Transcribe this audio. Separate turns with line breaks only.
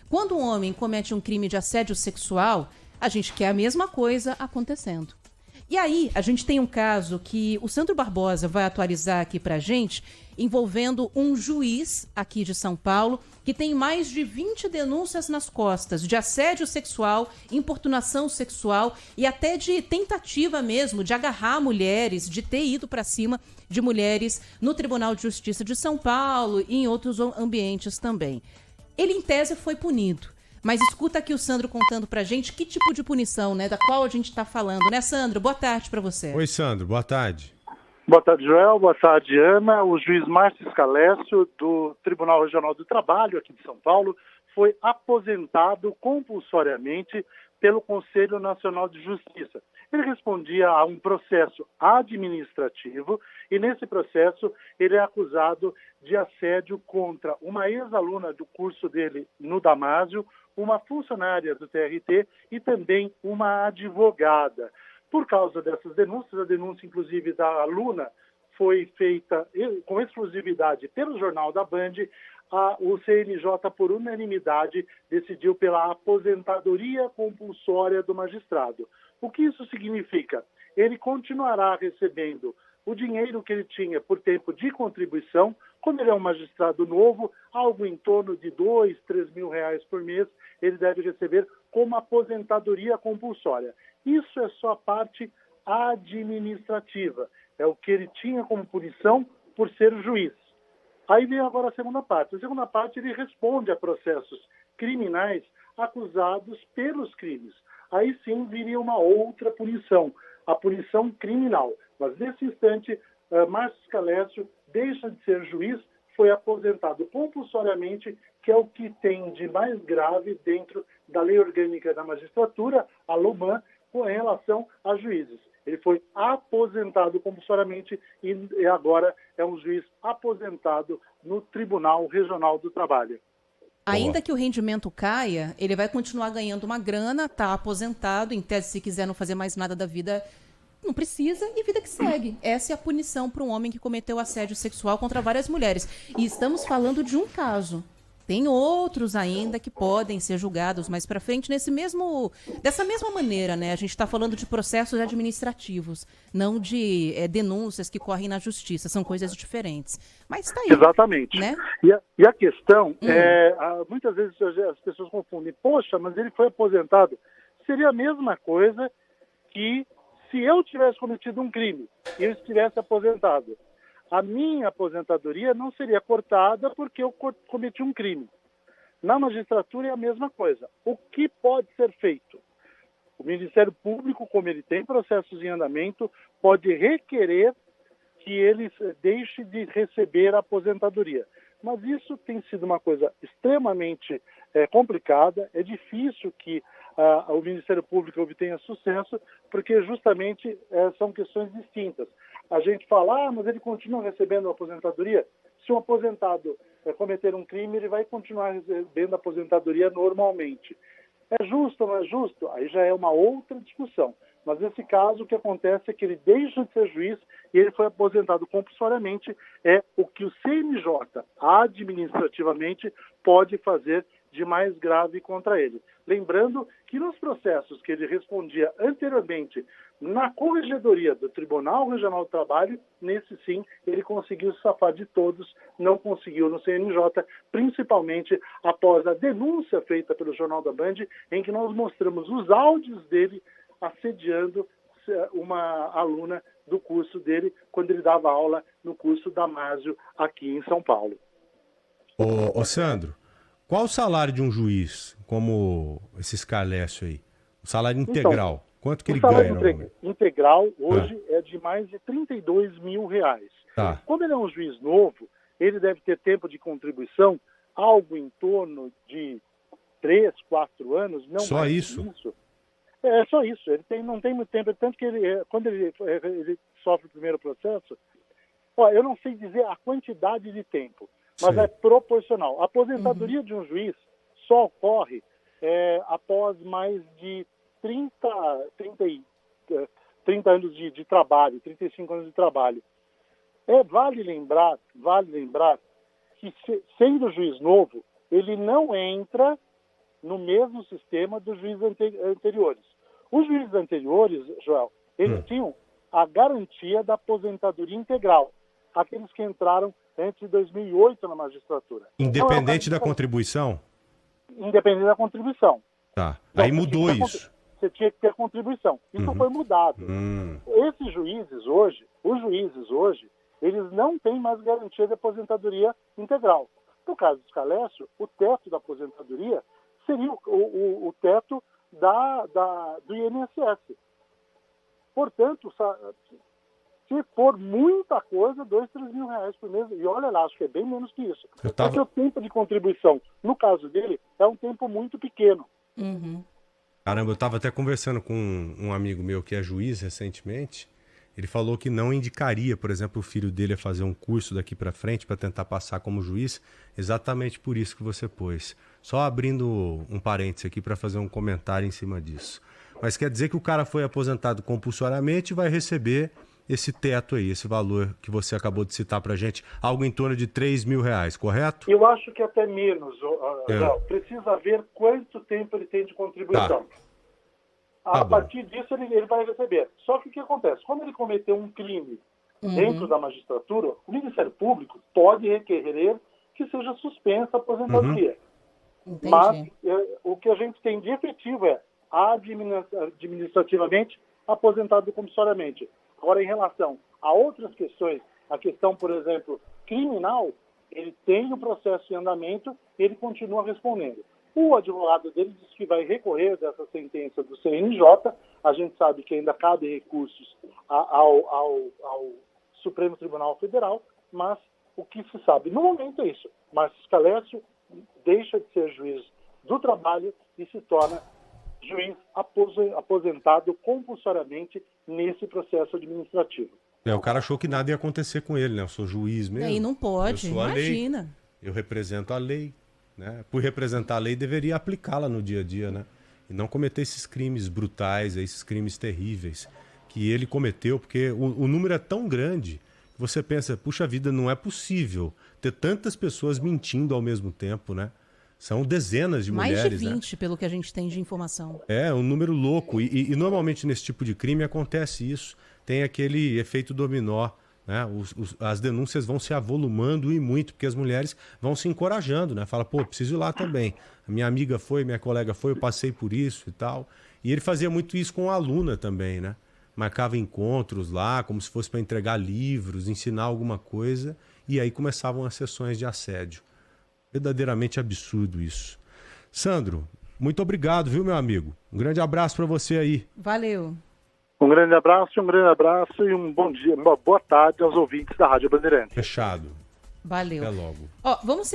Quando um homem comete um crime de assédio sexual, a gente quer a mesma coisa acontecendo. E aí, a gente tem um caso que o Sandro Barbosa vai atualizar aqui pra gente, envolvendo um juiz aqui de São Paulo, que tem mais de 20 denúncias nas costas de assédio sexual, importunação sexual e até de tentativa mesmo de agarrar mulheres, de ter ido pra cima de mulheres no Tribunal de Justiça de São Paulo e em outros ambientes também. Ele, em tese, foi punido. Mas escuta aqui o Sandro contando pra gente que tipo de punição, né, da qual a gente tá falando, né, Sandro? Boa tarde pra você.
Oi, Sandro, boa tarde.
Boa tarde, Joel. Boa tarde, Ana. O juiz Márcio Scalécio, do Tribunal Regional do Trabalho, aqui de São Paulo, foi aposentado compulsoriamente pelo Conselho Nacional de Justiça. Ele respondia a um processo administrativo e, nesse processo, ele é acusado de assédio contra uma ex-aluna do curso dele no Damásio, uma funcionária do TRT e também uma advogada. Por causa dessas denúncias, a denúncia, inclusive, da aluna foi feita com exclusividade pelo Jornal da Band. O CNJ, por unanimidade, decidiu pela aposentadoria compulsória do magistrado. O que isso significa? Ele continuará recebendo o dinheiro que ele tinha por tempo de contribuição. Como ele é um magistrado novo, algo em torno de R$ 2.000, R$ 3.000 por mês, ele deve receber como aposentadoria compulsória. Isso é só a parte administrativa. É o que ele tinha como punição por ser juiz. Aí vem agora a segunda parte. A segunda parte, ele responde a processos criminais acusados pelos crimes. Aí sim viria uma outra punição, a punição criminal. Mas nesse instante, Márcio Scalécio deixa de ser juiz, foi aposentado compulsoriamente, que é o que tem de mais grave dentro da Lei Orgânica da Magistratura, a LOMAN, com relação a juízes. Ele foi aposentado compulsoriamente e agora é um juiz aposentado no Tribunal Regional do Trabalho.
Ainda que o rendimento caia, ele vai continuar ganhando uma grana, tá aposentado, em tese, se quiser não fazer mais nada da vida, não precisa, e vida que segue. Essa é a punição para um homem que cometeu assédio sexual contra várias mulheres. E estamos falando de um caso. Tem outros ainda que podem ser julgados mais para frente dessa mesma maneira, né? A gente está falando de processos administrativos, não de denúncias que correm na justiça. São coisas diferentes. Mas está aí.
Exatamente.
Né?
E a questão muitas vezes as pessoas confundem. Poxa, mas ele foi aposentado. Seria a mesma coisa que se eu tivesse cometido um crime e eu estivesse aposentado. A minha aposentadoria não seria cortada porque eu cometi um crime. Na magistratura é a mesma coisa. O que pode ser feito? O Ministério Público, como ele tem processos em andamento, pode requerer que ele deixe de receber a aposentadoria. Mas isso tem sido uma coisa extremamente complicada. É difícil que o Ministério Público obtenha sucesso, porque justamente são questões distintas. A gente fala, mas ele continua recebendo a aposentadoria. Se um aposentado cometer um crime, ele vai continuar recebendo a aposentadoria normalmente. É justo ou não é justo? Aí já é uma outra discussão. Mas nesse caso, o que acontece é que ele deixa de ser juiz e ele foi aposentado compulsoriamente. É o que o CNJ, administrativamente, pode fazer de mais grave contra ele. Lembrando que nos processos que ele respondia anteriormente na Corregedoria do Tribunal Regional do Trabalho, nesse sim, ele conseguiu se safar de todos, não conseguiu no CNJ, principalmente após a denúncia feita pelo Jornal da Band, em que nós mostramos os áudios dele assediando uma aluna do curso dele, quando ele dava aula no curso Damásio, aqui em São Paulo.
Ô Sandro, qual o salário de um juiz, como esse Scalécio aí? O salário integral, então, quanto que ele ganha?
O salário integral hoje é de mais de R$ 32 mil.
Tá.
Como ele é um juiz novo, ele deve ter tempo de contribuição, algo em torno de 3, 4 anos. Não
só isso?
É só isso. Ele não tem muito tempo, tanto que quando ele sofre o primeiro processo, eu não sei dizer a quantidade de tempo, mas é proporcional. A aposentadoria de um juiz só ocorre após mais de 30 anos de trabalho, 35 anos de trabalho. Vale lembrar que, sendo juiz novo, ele não entra no mesmo sistema dos juízes anteriores. Os juízes anteriores, Joel, eles tinham a garantia da aposentadoria integral, aqueles que entraram entre 2008 na magistratura.
Independente da contribuição?
Independente da contribuição.
Tá.
Então,
aí mudou isso.
Você tinha que ter contribuição. Isso foi mudado. Esses juízes hoje, eles não têm mais garantia de aposentadoria integral. No caso do Scalécio, o teto da aposentadoria seria o teto do INSS. Portanto, se for muita coisa, 2, 3 mil reais por mês. E olha lá, acho que é bem menos que isso. Porque o tempo de contribuição, no caso dele, é um tempo muito pequeno.
Caramba, eu estava até conversando com um amigo meu que é juiz recentemente. Ele falou que não indicaria, por exemplo, o filho dele a fazer um curso daqui para frente para tentar passar como juiz, exatamente por isso que você pôs. Só abrindo um parênteses aqui para fazer um comentário em cima disso. Mas quer dizer que o cara foi aposentado compulsoriamente e vai receber esse teto aí, esse valor que você acabou de citar para gente, algo em torno de 3 mil reais, correto?
Eu acho que até menos, Léo. Precisa ver quanto tempo ele tem de contribuição. A partir disso, ele vai receber. Só que o que acontece? Quando ele cometeu um crime dentro da magistratura, o Ministério Público pode requerer que seja suspensa a aposentadoria. Mas o que a gente tem de efetivo é administrativamente aposentado compulsoriamente. Agora, em relação a outras questões, a questão, por exemplo, criminal, ele tem o processo em andamento, ele continua respondendo. O advogado dele diz que vai recorrer dessa sentença do CNJ. A gente sabe que ainda cabe recursos ao Supremo Tribunal Federal, mas o que se sabe no momento é isso. Márcio Scalécio deixa de ser juiz do trabalho e se torna juiz aposentado compulsoriamente nesse processo administrativo.
O cara achou que nada ia acontecer com ele, né? Eu sou juiz mesmo.
E não pode, imagina.
Lei, eu represento a lei, né? Por representar a lei, deveria aplicá-la no dia a dia, né? E não cometer esses crimes brutais, esses crimes terríveis que ele cometeu, porque o número é tão grande que você pensa, puxa vida, não é possível ter tantas pessoas mentindo ao mesmo tempo, né? São dezenas de mulheres,
mais de 20, né? Pelo que a gente tem de informação.
É, um número louco. E normalmente nesse tipo de crime acontece isso. Tem aquele efeito dominó, né? As denúncias vão se avolumando e muito, porque as mulheres vão se encorajando, né? Fala, pô, preciso ir lá também. A minha amiga foi, minha colega foi, eu passei por isso e tal. E ele fazia muito isso com a aluna também, né? Marcava encontros lá, como se fosse para entregar livros, ensinar alguma coisa. E aí começavam as sessões de assédio. Verdadeiramente absurdo isso. Sandro, muito obrigado, viu, meu amigo? Um grande abraço para você aí.
Valeu.
Um grande abraço e um bom dia, uma boa tarde aos ouvintes da Rádio Bandeirantes.
Fechado.
Valeu.
Até logo.
Vamos seguir.